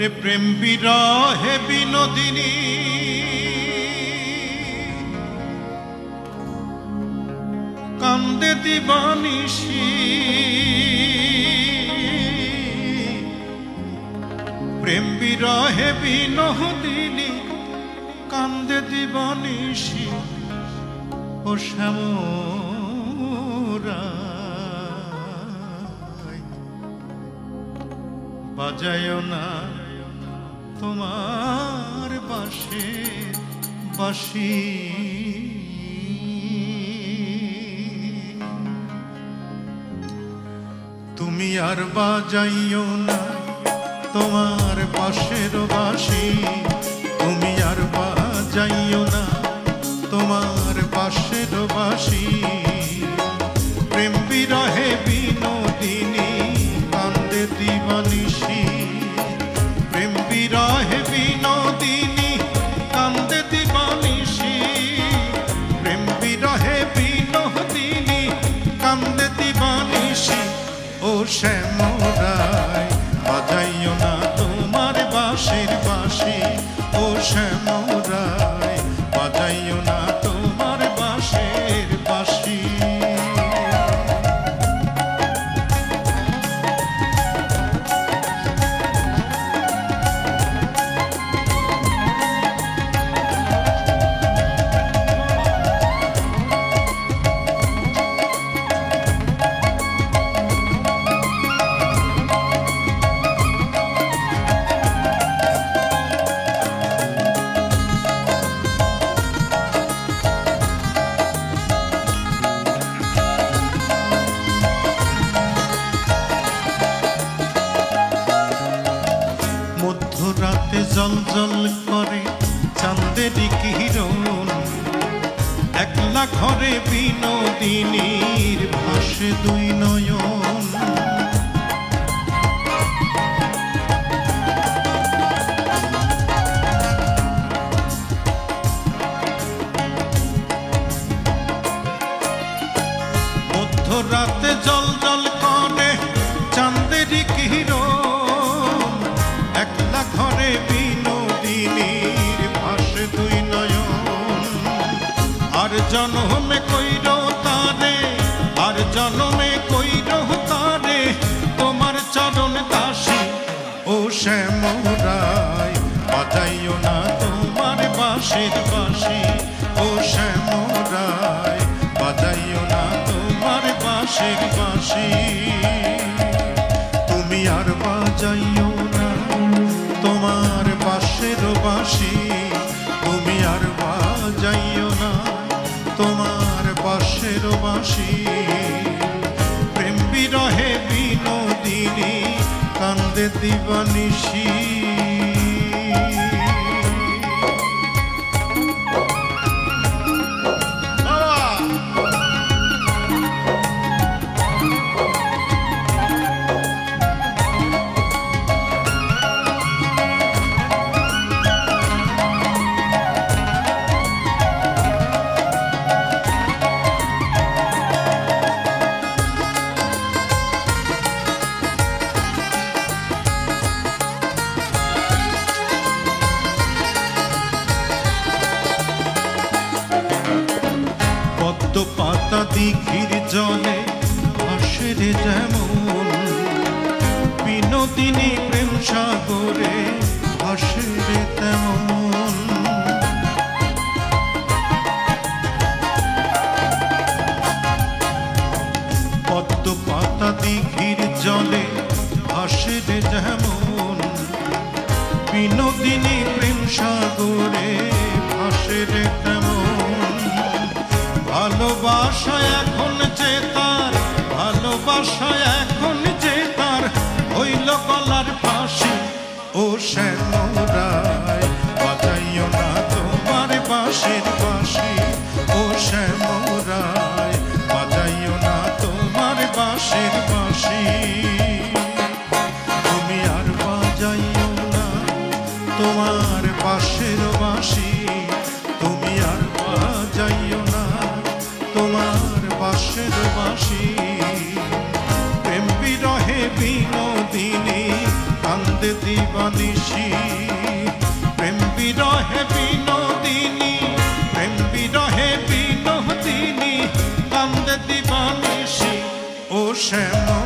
ওরে প্রেম বিরহে বিনোদিনী কান্দে দিবানিশি, প্রেম বিরহে বিনোদিনী কান্দে দিবানিশি। ও শ্যামরা বাজায় না তোমার বাঁশির বাঁশি, তুমি আর বাজাইও না তোমার বাঁশের বাঁশি, তুমি আর বাজাইও না তোমার বাঁশের বাঁশি। প্রেম বিরহে বিনোদিনী কান্দে দিবানিশি, প্রেম বিরহে বিনোদিনী কান্দে দিবানিশি, প্রেম বিরহে বিনোদিনী কান্দে দিবানিশি। ও শ্যামরায় বাজাইও না তোমার বাঁশির বাঁশি, ও শ্যামরায় বাজাইও না তোমার বাঁশির বাঁশি। মধ্যরাতে জল জল করে চাঁদেরই কিরণ, একলা ঘরে বিনোদিনীর ভাসে দুই নয়ন। মধ্যরাতে জল জল করে চাঁদেরই কিরণ, একলা ঘরে বিনোদিনীর ভাসে দুই নয়ন। আর জনমে কইর তারে, আর জনমে কইর তারে তোমার চরণ দাসী। ও শ্যামরায় বাজাইও না তোমার বাঁশির বাঁশি, ও শ্যামরায় বাজাইও না তোমার বাঁশির বাঁশি। তুমি আর বাজাইও না তোমার বাঁশির বাঁশি, তুমি আর বাজাইও না তোমার বাঁশির বাঁশি। প্রেম বিরহে বিনোদিনী কান্দে দিবানিশি। পাতা দিঘির জলে ভাসে রে যেমন, বিনোদিনী প্রেম সাগরে ভাসে রে তেমন। পদ্ম পাতা দিঘির জলে ভাসে রে যেমন, বিনোদিনী প্রেম সাগরে ভাসে রে তেমন। ভালোবাসা এখন যে তার, ভালোবাসা এখন যে তার হইল গলার ফাঁসি। ও শ্যামরায় বাজাইও না তোমার বাঁশির বাঁশি, ও শ্যামরায় বাজাইও না তোমার বাঁশির বাঁশি। তুমি আর বাজাইও না তোমার বাঁশির বাঁশি, তুমি আর বাজাইও না তোমার বাঁশির বাঁশি। প্রেম বিরহে বিনোদিনী কান্দে কান্দে দিবানিশি প্রেম বিরহে বিনোদিনী প্রেম বিরহে বিনোদিনী কান্দে দিবানিশি ও শ্যামা